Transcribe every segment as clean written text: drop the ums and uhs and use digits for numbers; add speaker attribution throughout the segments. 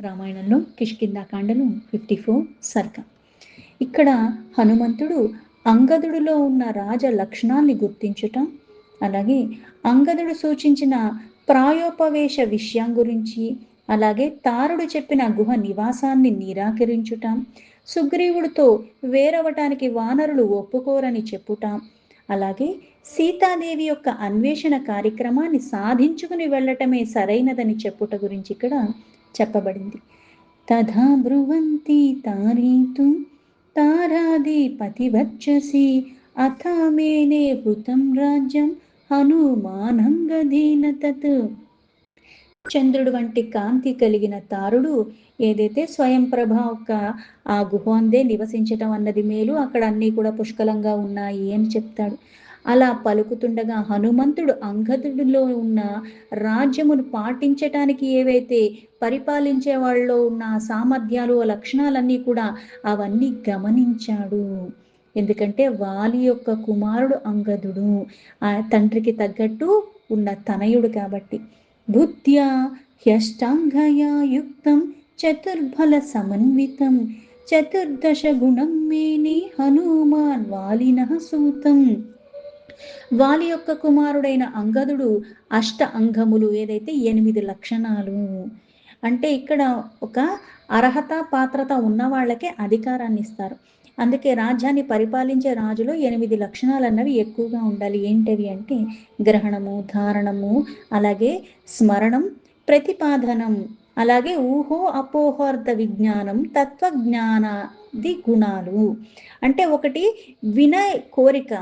Speaker 1: రామాయణంలో కిష్కింధాకాండను 54 సర్గ. ఇక్కడ హనుమంతుడు అంగదుడిలో ఉన్న రాజ లక్షణాన్ని గుర్తించటం, అలాగే అంగదుడు సూచించిన ప్రాయోపవేశ విషయం గురించి, అలాగే తారుడు చెప్పిన గుహ నివాసాన్ని నిరాకరించుట, సుగ్రీవుడితో వేరవటానికి వానరులు ఒప్పుకోరని చెప్పుట, అలాగే సీతాదేవి యొక్క అన్వేషణ కార్యక్రమాన్ని సాధించుకుని వెళ్ళటమే సరైనదని చెప్పుట గురించి ఇక్కడ చెప్పబడింది. తథా బ్రువంతి తారీతు తారాధిపతివచ్చసి అథామేనే వృతం రాజ్యం హనుమానంగదీన తత్. చంద్రుడు వంటి కాంతి కలిగిన తారుడు ఏదైతే స్వయం ప్రభ యొక్క ఆ గుహందే నివసించటం అన్నది మేలు, అక్కడ అన్నీ కూడా పుష్కలంగా ఉన్నాయి అని చెప్తాడు. అలా పలుకుతుండగా హనుమంతుడు అంగదుడిలో ఉన్న రాజ్యమును పాటించటానికి ఏవైతే పరిపాలించే వాళ్ళలో ఉన్న సామర్థ్యాలు లక్షణాలన్నీ కూడా అవన్నీ గమనించాడు. ఎందుకంటే వాలి యొక్క కుమారుడు అంగదుడు, ఆ తండ్రికి తగ్గట్టు ఉన్న తనయుడు కాబట్టి. బుద్ధ్యా హ్యష్టాంగయా యుక్తం చతుర్బల సమన్వితం చతుర్దశ గుణం మేని హనుమాన్ వాలినః సూతం. వాలి యొక్క కుమారుడైన అంగదుడు అష్ట అంగములు, ఏదైతే 8 లక్షణాలు అంటే ఇక్కడ ఒక అర్హత పాత్రత ఉన్న వాళ్ళకే అధికారాన్ని ఇస్తారు. అందుకే రాజ్యాన్ని పరిపాలించే రాజులో 8 లక్షణాలు అన్నవి ఎక్కువగా ఉండాలి. ఏంటవి అంటే గ్రహణము, ధారణము, అలాగే స్మరణం, ప్రతిపాదనం, అలాగే ఊహో అపోహార్థ విజ్ఞానం, తత్వజ్ఞానాది గుణాలు. అంటే ఒకటి వినయ కోరిక,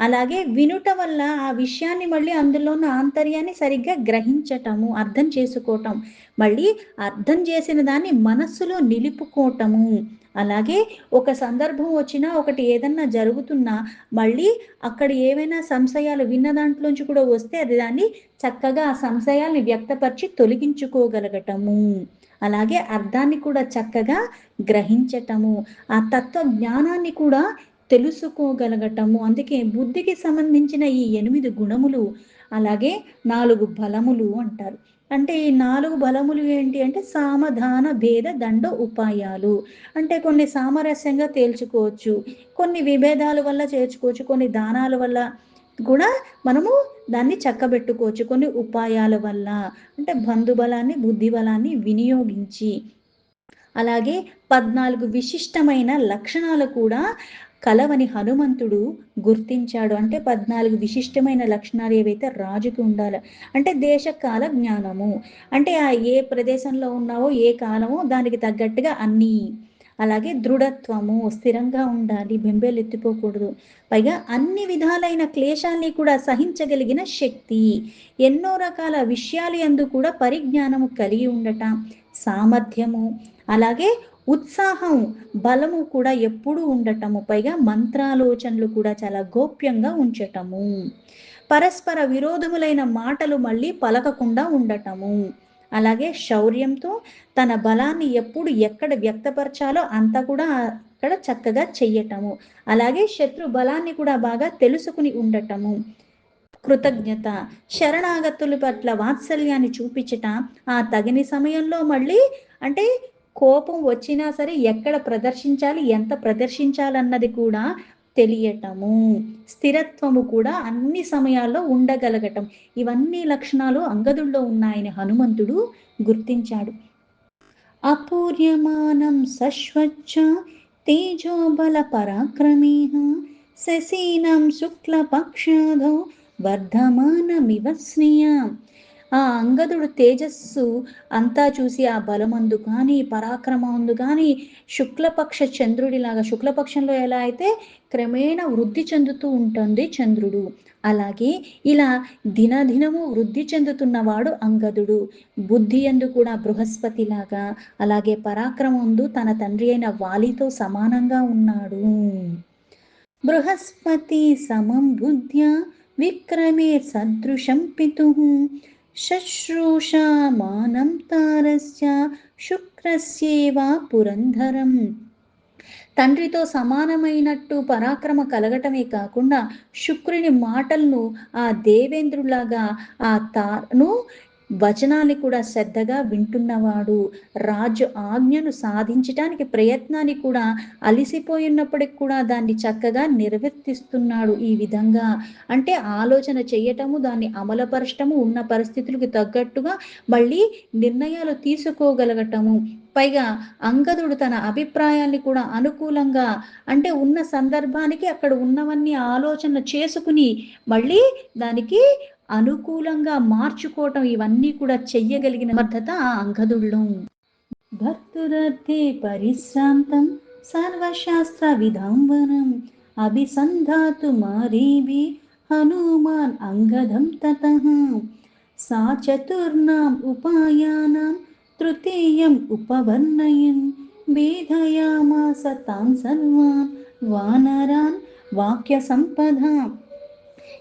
Speaker 1: అలాగే వినుట వల్ల ఆ విషయాన్ని మళ్ళీ అందులో ఉన్న ఆంతర్యాన్ని సరిగ్గా గ్రహించటము, అర్థం చేసుకోవటం, మళ్ళీ అర్థం చేసిన దాన్ని మనస్సులో నిలుపుకోవటము, అలాగే ఒక సందర్భం వచ్చినా ఒకటి ఏదన్నా జరుగుతున్నా మళ్ళీ అక్కడ ఏవైనా సంశయాలు విన్న దాంట్లోంచి కూడా వస్తే అది దాన్ని చక్కగా ఆ సంశయాల్ని వ్యక్తపరిచి తొలగించుకోగలగటము, అలాగే అర్థాన్ని కూడా చక్కగా గ్రహించటము, ఆ తత్వ జ్ఞానాన్ని కూడా తెలుసుకోగలగటము. అందుకే బుద్ధికి సంబంధించిన ఈ 8 గుణములు, అలాగే 4 బలములు అంటారు. అంటే ఈ 4 బలములు ఏంటి అంటే సామధాన భేద దండ ఉపాయాలు. అంటే కొన్ని సామరస్యంగా తేల్చుకోవచ్చు, కొన్ని విభేదాల వల్ల చేర్చుకోవచ్చు, కొన్ని దానాల వల్ల కూడా మనము దాన్ని చక్కబెట్టుకోవచ్చు, కొన్ని ఉపాయాల వల్ల అంటే బంధుబలాన్ని బుద్ధి బలాన్ని వినియోగించి. అలాగే 14 విశిష్టమైన లక్షణాలు కూడా కలవని హనుమంతుడు గుర్తించాడు. అంటే 14 విశిష్టమైన లక్షణాలు ఏవైతే రాజుకు ఉండాలి అంటే దేశకాల జ్ఞానము, అంటే ఆ ఏ ప్రదేశంలో ఉన్నావో ఏ కాలమో దానికి తగ్గట్టుగా అన్నీ, అలాగే దృఢత్వము, స్థిరంగా ఉండాలి, బెంబేలెత్తిపోకూడదు, పైగా అన్ని విధాలైన క్లేశాల్ని కూడా సహించగలిగిన శక్తి, ఎన్నో రకాల విషయాలు యందు కూడా పరిజ్ఞానము కలిగి ఉండటం, సామర్థ్యము, అలాగే ఉత్సాహం, బలము కూడా ఎప్పుడూ ఉండటము, పైగా మంత్రాలోచనలు కూడా చాలా గోప్యంగా ఉంచటము, పరస్పర విరోధములైన మాటలు మళ్ళీ పలకకుండా ఉండటము, అలాగే శౌర్యంతో తన బలాన్ని ఎప్పుడు ఎక్కడ వ్యక్తపరచాలో అంతా కూడా అక్కడ చక్కగా చెయ్యటము, అలాగే శత్రు బలాన్ని కూడా బాగా తెలుసుకుని ఉండటము, కృతజ్ఞత, శరణాగతుల పట్ల వాత్సల్యాన్ని చూపించట, ఆ తగిన సమయంలో మళ్ళీ అంటే కోపం వచ్చినా సరే ఎక్కడ ప్రదర్శించాలి, ఎంత ప్రదర్శించాలన్నది కూడా తెలియటము, స్థిరత్వము కూడా అన్ని సమయాల్లో ఉండగలగటం, ఇవన్నీ లక్షణాలు అంగదుల్లో ఉన్నాయని హనుమంతుడు గుర్తించాడు. అపూర్యమానం సశ్వచ్చ తేజోబల పరాక్రమేహ శశీనం శుక్లపక్షాధో వర్ధమానమివ స్నియా. ఆ అంగదుడు తేజస్సు అంతా చూసి ఆ బలమందు కానీ పరాక్రమందు కానీ శుక్లపక్ష చంద్రుడిలాగా, శుక్లపక్షంలో ఎలా అయితే క్రమేణా వృద్ధి చెందుతూ ఉంటుంది చంద్రుడు, అలాగే ఇలా దినదినము వృద్ధి చెందుతున్నవాడు అంగదుడు. బుద్ధి యందు కూడా బృహస్పతిలాగా, అలాగే పరాక్రమందు తన తండ్రి అయిన వాలితో సమానంగా ఉన్నాడు. బృహస్పతి సమం బుద్ధ్యా విక్రమే సదృశం పితుః శుశ్రూషా మానం తారస్య శుక్రస్యేవా పురంధరం. తండ్రితో సమానమైనట్టు పరాక్రమ కలగటమే కాకుండా శుక్రుని మాటలను ఆ దేవేంద్రులాగా ఆ తాను వచనాన్ని కూడా శ్రద్ధగా వింటున్నవాడు, రాజు ఆజ్ఞను సాధించటానికి ప్రయత్నాన్ని కూడా అలిసిపోయినప్పటికి కూడా దాన్ని చక్కగా నిర్వర్తిస్తున్నాడు. ఈ విధంగా అంటే ఆలోచన చెయ్యటము, దాన్ని అమలుపరచటము, ఉన్న పరిస్థితులకు తగ్గట్టుగా మళ్ళీ నిర్ణయాలు తీసుకోగలగటము. పైగా అంగదుడు తన అభిప్రాయాల్ని కూడా అనుకూలంగా అంటే ఉన్న సందర్భానికి అక్కడ ఉన్నవన్నీ ఆలోచన చేసుకుని మళ్ళీ దానికి అనుకూలంగా మార్చుకోవటం ఇవన్నీ కూడా చెయ్యగలిగిన సమర్థత ఆ అంగదుడిలో. భర్తురర్థే పరిశ్రాంతం సర్వశాస్త్ర విధాంబనం అభిసంధాతు మారీభి హనుమాన్ అంగదం తతః సా చతుర్నాం ఉపాయానాం తృతీయం ఉపవర్ణయన్ భేదయామాస తాన్ సర్వాన్ వానరాన్ వాక్య సంపద.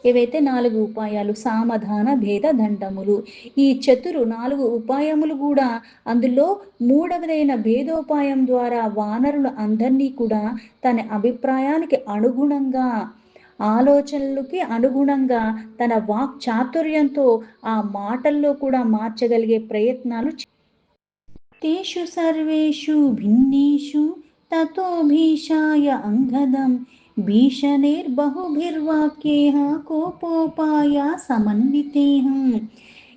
Speaker 1: ఏవైతే 4 ఉపాయాలు సామధాన భేద దండములు, ఈ 4 ఉపాయములు కూడా అందులో మూడవదైన భేదోపాయం ద్వారా వానరులు అందరినీ కూడా తన అభిప్రాయానికి అనుగుణంగా ఆలోచనలకి అనుగుణంగా తన వాక్ చాతుర్యంతో ఆ మాటల్లో కూడా మార్చగలిగే ప్రయత్నాలు తేషు సర్వేషు భిన్నేషు తతో భీషాయ అంగదం భీషణైర్బహుభిర్వాక్యేహ కోపోపాయ సమన్వితేహ.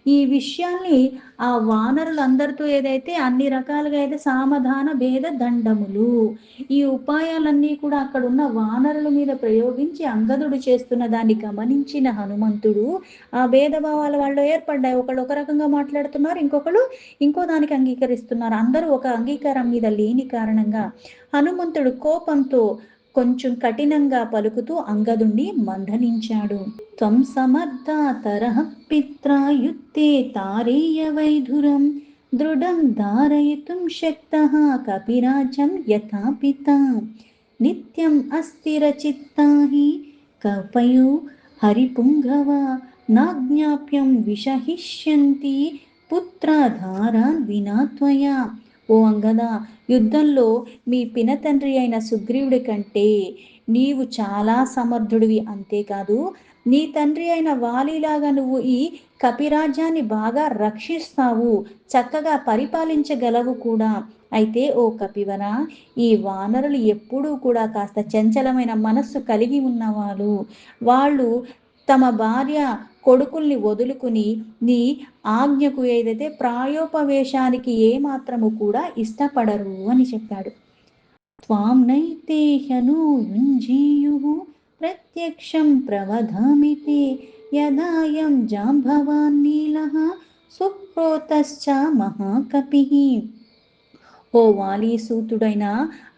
Speaker 1: ఈ విషయాన్ని ఆ వానరులందరితో ఏదైతే అన్ని రకాలుగా అయితే సామధాన భేద దండములు ఈ ఉపాయాలన్నీ కూడా అక్కడ ఉన్న వానరుల మీద ప్రయోగించి అంగదుడు చేస్తున్న దాన్ని గమనించిన హనుమంతుడు ఆ భేదభావాల వాళ్ళు ఏర్పడ్డాయి. ఒకళ్ళు ఒక రకంగా మాట్లాడుతున్నారు, ఇంకొకళ్ళు ఇంకో దానికి అంగీకరిస్తున్నారు. అందరూ ఒక అంగీకారం మీద లేని కారణంగా హనుమంతుడు కోపంతో కొంచెం కఠినంగా పలుకుతూ అంగదుణ్ణి మందలించాడు. త్వం సమర్థ తరః పిత్రా యుద్ధే తారేయ వైధురం దృఢం ధారయితుం శక్తః కపిరాజం యథా పితా నిత్యం అస్థిరచిత్తా హి కపయో హరిపుంగవ నాజ్ఞాప్యం విషహిష్యంతి పుత్రధారాన్ వినాత్వయ. ఓ అంగద, యుద్ధంలో మీ పినతండ్రి అయిన సుగ్రీవుడి కంటే నీవు చాలా సమర్థుడివి. అంతేకాదు నీ తండ్రి అయిన వాలిలాగా నువ్వు ఈ కపిరాజ్యాన్ని బాగా రక్షిస్తావు, చక్కగా పరిపాలించగలవు కూడా. అయితే ఓ కపివర, ఈ వానరులు ఎప్పుడూ కూడా కాస్త చంచలమైన మనస్సు కలిగి ఉన్నవాళ్ళు. వాళ్ళు తమ భార్య కొడుకుల్ని వదులుకుని నీ ఆజ్ఞకు ఏదైతే ప్రాయోపవేశానికి ఏమాత్రము కూడా ఇష్టపడరు అని చెప్పాడు. త్వాం నైతే హ్యను యుంజీయుః ప్రత్యక్షం ప్రవధామితే యదాయం జాంబవాన్ నీలః సుక్రోతశ్చ మహాకపిః. ఓ వాలీసూతుడైన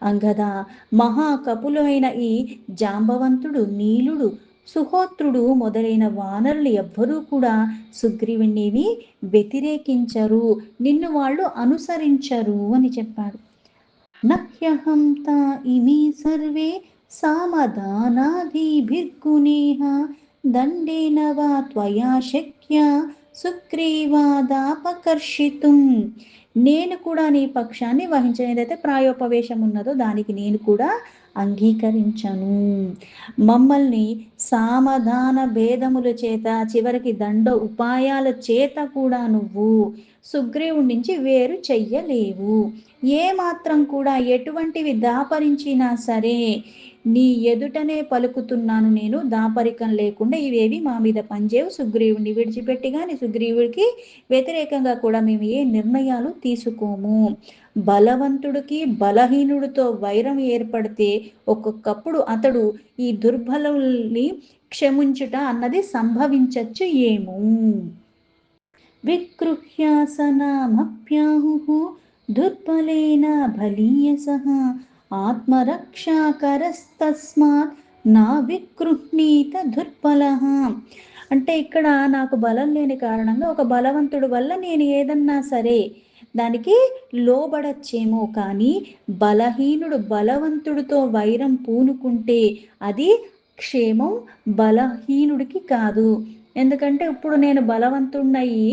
Speaker 1: అంగద, మహాకపులైన ఈ జాంబవంతుడు, నీలుడు, సుహోత్రుడు మొదలైన వానరులు ఎవ్వరూ కూడా సుగ్రీవుణ్ణివి వ్యతిరేకించరు, నిన్ను వాళ్ళు అనుసరించరు అని చెప్పాడు. నహ్యహం తా ఇమే సర్వే సామధానాధిభిర్గుణేః దండేన వా త్వయా శక్య సుగ్రీవాదాపకర్షితుం. నేను కూడా నీ పక్షాన్ని వహించను. ఏదైతే ప్రాయోపవేశం ఉన్నదో దానికి నేను కూడా అంగీకరించను. మమ్మల్ని సామధాన భేదముల చేత చివరికి దండ ఉపాయాల చేత కూడా నువ్వు సుగ్రీవుడి నుంచి వేరు చెయ్యలేవు. ఏ మాత్రం కూడా ఎటువంటివి దాపరించినా సరే నీ ఎదుటనే పలుకుతున్నాను నేను, దాపరికం లేకుండా ఇవేవి మా మీద పనిచేయవు. సుగ్రీవుడిని విడిచిపెట్టి కానీ సుగ్రీవుడికి వ్యతిరేకంగా కూడా మేము ఏ నిర్ణయాలు తీసుకోము. బలవంతుడికి బలహీనుడితో వైరం ఏర్పడితే ఒక్కొక్కప్పుడు అతడు ఈ దుర్బలుల్ని క్షమించుట అన్నది సంభవించచ్చు ఏమో. విగృహ్యాసనామప్యాహుః దుర్బలేన బలీయసః ఆత్మరక్షాకరస్తస్మాత్ నా విగృహ్ణీత దుర్బలః. అంటే ఇక్కడ నాకు బలం లేని కారణంగా ఒక బలవంతుడి వల్ల నేను ఏదన్నా సరే దానికి లోబడచ్చేమో, కానీ బలహీనుడు బలవంతుడితో వైరం పూనుకుంటే అది క్షేమం బలహీనుడికి కాదు. ఎందుకంటే ఇప్పుడు నేను బలవంతుడినయ్యి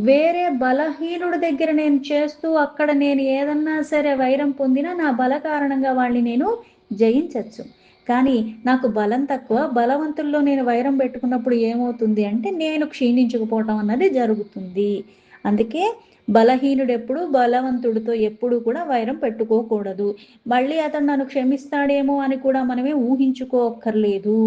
Speaker 1: వేరే బలహీనుడి దగ్గర నేను చేస్తూ అక్కడ నేను ఏదన్నా సరే వైరం పొందినా నా బల కారణంగా వాళ్ళని నేను జయించచ్చు. కానీ నాకు బలం తక్కువ. బలవంతుల్లో నేను వైరం పెట్టుకున్నప్పుడు ఏమవుతుంది అంటే, నేను క్షీణించుకుపోవటం అన్నది జరుగుతుంది. అందుకే బలహీనుడెప్పుడు బలవంతుడితో ఎప్పుడు కూడా వైరం పెట్టుకోకూడదు. మళ్ళీ అతను నన్ను క్షమిస్తాడేమో అని కూడా మనమే ఊహించుకోక్కర్లేదు.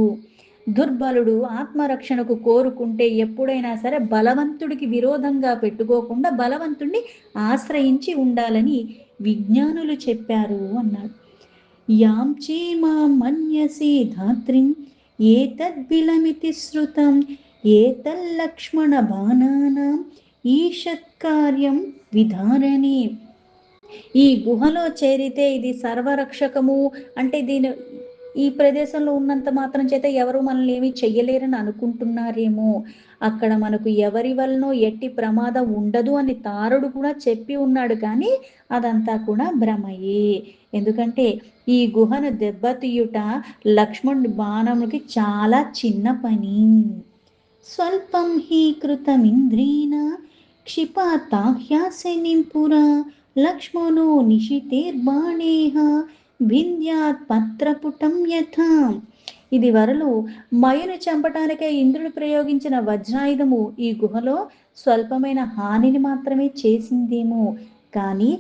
Speaker 1: దుర్బలుడు ఆత్మరక్షణకు కోరుకుంటే ఎప్పుడైనా సరే బలవంతుడికి విరోధంగా పెట్టుకోకుండా బలవంతుడిని ఆశ్రయించి ఉండాలని విజ్ఞానులు చెప్పారు అన్నాడు. యాం చేమాం మన్యసే ధాత్రిం ఏతద్బిలమితి శ్రుతం ఏతల్లక్ష్మణ బాణానాం ఈషత్కార్యం విధారణే. ఈ గుహలో చేరితే ఇది సర్వరక్షకము అంటే ఈ ప్రదేశంలో ఉన్నంత మాత్రం చేత ఎవరు మనల్ని ఏమీ చెయ్యలేరని అనుకుంటున్నారేమో. అక్కడ మనకు ఎవరి వలనో ఎట్టి ప్రమాదం ఉండదు అని తారుడు కూడా చెప్పి ఉన్నాడు, కానీ అదంతా కూడా భ్రమయే. ఎందుకంటే ఈ గుహను దెబ్బతీయుట లక్ష్మణుడి బాణముకి చాలా చిన్న పని. స్వల్పం హి కృతమింద్రేణ క్షిపాతాహ్యాసనిం పురా లక్ష్మణో నిశితేర్బాణేహ భింద్యాత్ పత్రపుటం యథా. ఇది వరలు మయుని చంపటానికే ఇంద్రుడు ప్రయోగించిన వజ్రాయుధము ఈ గుహలో స్వల్పమైన హానిని మాత్రమే చేసిందేమో, కానీ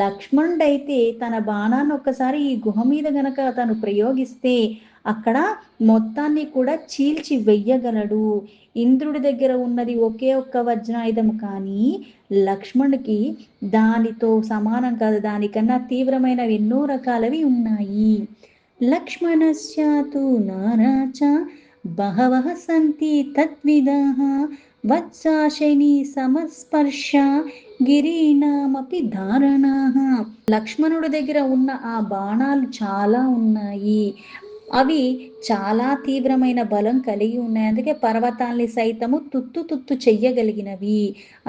Speaker 1: లక్ష్మణుడైతే తన బాణాన్ని ఒక్కసారి ఈ గుహ మీద గనక తను ప్రయోగిస్తే అక్కడ మొత్తాన్ని కూడా చీల్చి వెయ్యగలడు. ఇంద్రుడి దగ్గర ఉన్నది ఒకే ఒక్క వజ్రాయుధము, కానీ లక్ష్మణుడికి దానితో సమానం కాదు, దానికన్నా తీవ్రమైనవి ఎన్నో రకాలవి ఉన్నాయి. లక్ష్మణస్యాతు నారాచ బహవః సంతి తద్విదాః వత్సాశని సమస్పర్శ గిరీనామపి ధారణాః. లక్ష్మణుడి దగ్గర ఉన్న ఆ బాణాలు చాలా ఉన్నాయి, అవి చాలా తీవ్రమైన బలం కలిగి ఉన్నాయి. అందుకే పర్వతాల్ని సైతము తుత్తు తుత్తు చెయ్యగలిగినవి.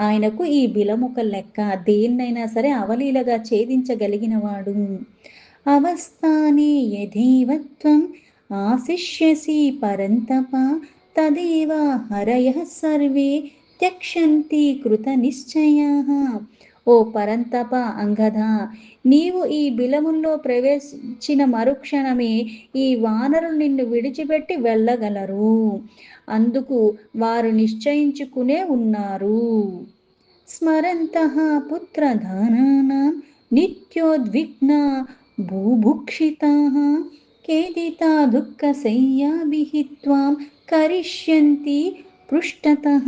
Speaker 1: ఆయనకు ఈ బిలముక లెక్క, దేన్నైనా సరే అవలీలగా ఛేదించగలిగినవాడు. అవస్థానే యథేవత్వం ఆశిష్యసి పరంతప తదేవ హరయః సర్వే త్యక్షంతి కృత నిశ్చయాః. ఓ పరంతప అంగద, నీవు ఈ బిలముల్లో ప్రవేశించిన మరుక్షణమే ఈ వానరులు నిన్ను విడిచిపెట్టి వెళ్ళగలరు. అందుకు వారు నిశ్చయించుకునే ఉన్నారు. స్మరంతః పుత్రధానానాం నిత్యోద్విగ్నా భూభుక్షితాః ఖేదితా దుఃఖశయ్యాభిః త్వాం కరిష్యంతి పృష్ఠతః.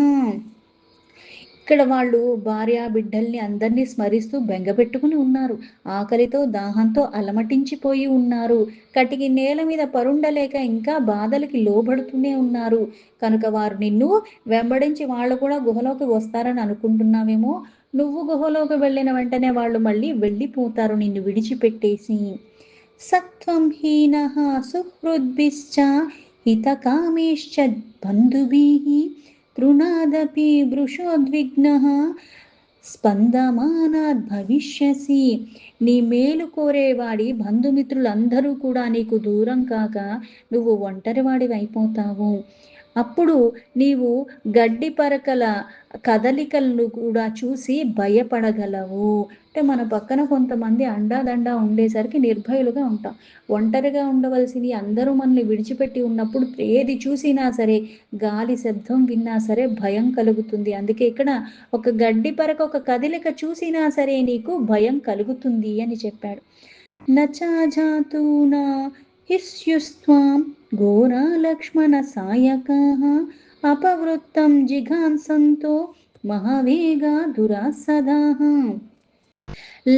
Speaker 1: ఇక్కడ వాళ్ళు భార్య బిడ్డల్ని అందరినీ స్మరిస్తూ బెంగపెట్టుకుని ఉన్నారు. ఆకలితో దాహంతో అలమటించిపోయి ఉన్నారు. కటికి నేల మీద పరుండలేక ఇంకా బాధలకి లోబడుతూనే ఉన్నారు. కనుక వారు నిన్ను వెంబడించి వాళ్ళు కూడా గుహలోకి వస్తారని అనుకుంటున్నావేమో. నువ్వు గుహలోకి వెళ్ళిన వెంటనే వాళ్ళు మళ్ళీ వెళ్ళిపోతారు నిన్ను విడిచిపెట్టేసి. సత్వం హీనః సుహృద్భిశ్చ హితకామేశ్చ బంధుభిః తృణాదపి వృషోద్విగ్నః స్పందమానాద్ భవిష్యసి. నీ మేలు కోరేవాడి బంధుమిత్రులందరూ కూడా నీకు దూరం కాక నువ్వు ఒంటరివాడివి అయిపోతావు. అప్పుడు నీవు గడ్డి పరకల కదలికలను కూడా చూసి భయపడగలవు. అంటే మన పక్కన కొంతమంది అండాదండా ఉండేసరికి నిర్భయులుగా ఉంటాం. ఒంటరిగా ఉండవలసింది అందరూ మనల్ని విడిచిపెట్టి ఉన్నప్పుడు ఏది చూసినా సరే, గాలి శబ్దం విన్నా సరే భయం కలుగుతుంది. అందుకే ఇక్కడ ఒక గడ్డి పరక ఒక కదలిక చూసినా సరే నీకు భయం కలుగుతుంది అని చెప్పాడు. నచాజాతూనా హిస్యుస్త్వాం ఘోరా లక్ష్మణ సాయకాః అపవృత్తం జిఘాంసంతో మహావేగా దురాసదాః.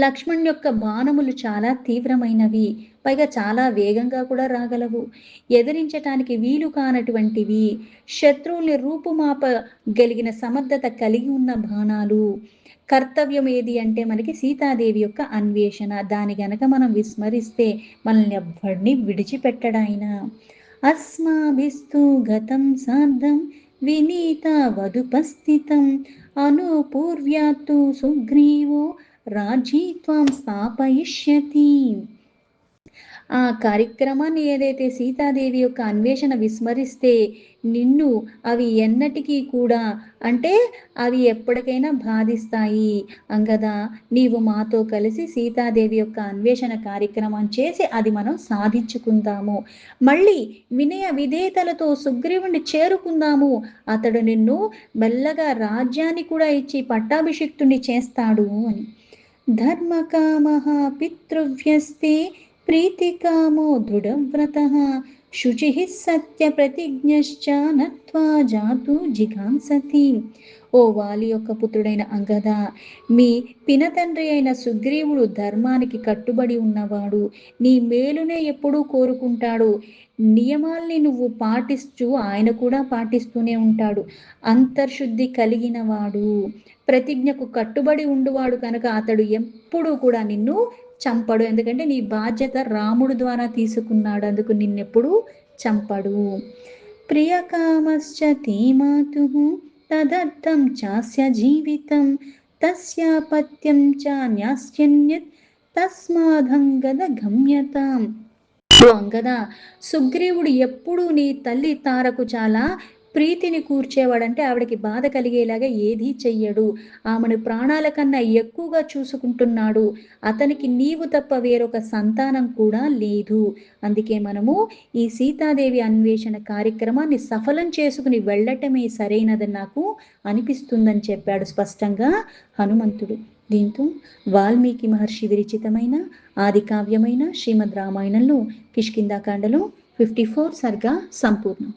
Speaker 1: లక్ష్మణ్ యొక్క బాణములు చాలా తీవ్రమైనవి, పైగా చాలా వేగంగా కూడా రాగలవు. ఎదిరించటానికి వీలు కానటువంటివి, శత్రువుల్ని రూపుమాపగలిగిన సమర్థత కలిగి ఉన్న బాణాలు. కర్తవ్యం ఏది అంటే మనకి సీతాదేవి యొక్క అన్వేషణ. దాని గనక మనం విస్మరిస్తే మనల్ని ఎవ్వడిని విడిచిపెట్టడాయన. అస్మాభిస్తు గతం సార్ధం వినీత వధుపస్థితం అనుపూర్వ్యాత్తు సుగ్రీవో రాజీ త్వాం స్థాపయిష్యతి. ఆ కార్యక్రమాన్ని ఏదైతే సీతాదేవి యొక్క అన్వేషణ విస్మరిస్తే నిన్ను అవి ఎన్నటికీ కూడా అంటే అవి ఎప్పటికైనా బాధిస్తాయి. అంగద, నీవు మాతో కలిసి సీతాదేవి యొక్క అన్వేషణ కార్యక్రమం చేసి అది మనం సాధించుకుందాము. మళ్ళీ వినయ విధేయతలతో సుగ్రీవుడిని చేరుకుందాము. అతడు నిన్ను మెల్లగా రాజ్యాన్ని కూడా ఇచ్చి పట్టాభిషిక్తుడిని చేస్తాడు అని. ధర్మకామః పితృవ్యస్తే ప్రీతికామో దృఢవ్రతః శుచిః సత్యప్రతిజ్ఞశ్చ నత్వా జాతు జిఘాంసతి. ఓ వాలి యొక్క పుత్రుడైన అంగద, మీ పినతండ్రి అయిన సుగ్రీవుడు ధర్మానికి కట్టుబడి ఉన్నవాడు. నీ మేలునే ఎప్పుడూ కోరుకుంటాడు. నియమాల్ని నువ్వు పాటిస్తూ ఆయన కూడా పాటిస్తూనే ఉంటాడు. అంతర్శుద్ధి కలిగిన వాడు, ప్రతిజ్ఞకు కట్టుబడి ఉండువాడు కనుక అతడు ఎప్పుడూ కూడా నిన్ను చంపడు. ఎందుకంటే నీ బాధ్యత రాముడు ద్వారా తీసుకున్నాడు, అందుకు నిన్నెప్పుడు చంపడు. ప్రియకామశ్చ తే మాతుః తదర్థం చాస్య జీవితం తస్యాపత్యం చ న్యాస్యన్యత్ తస్మాదంగద గమ్యతాం. ఓ అంగదా, సుగ్రీవుడు ఎప్పుడూ నీ తల్లి తారకు చాలా ప్రీతిని కూర్చేవాడంటే ఆవిడకి బాధ కలిగేలాగా ఏదీ చెయ్యడు. ఆమెను ప్రాణాల కన్నా ఎక్కువగా చూసుకుంటున్నాడు. అతనికి నీవు తప్ప వేరొక సంతానం కూడా లేదు. అందుకే మనము ఈ సీతాదేవి అన్వేషణ కార్యక్రమాన్ని సఫలం చేసుకుని వెళ్ళటమే సరైనదని నాకు అనిపిస్తుందని చెప్పాడు స్పష్టంగా హనుమంతుడు. దీంతో వాల్మీకి మహర్షి విరచితమైన ఆది కావ్యమైన శ్రీమద్ రామాయణంలో కిష్కింధాకాండలో 54 సర్గా సంపూర్ణం.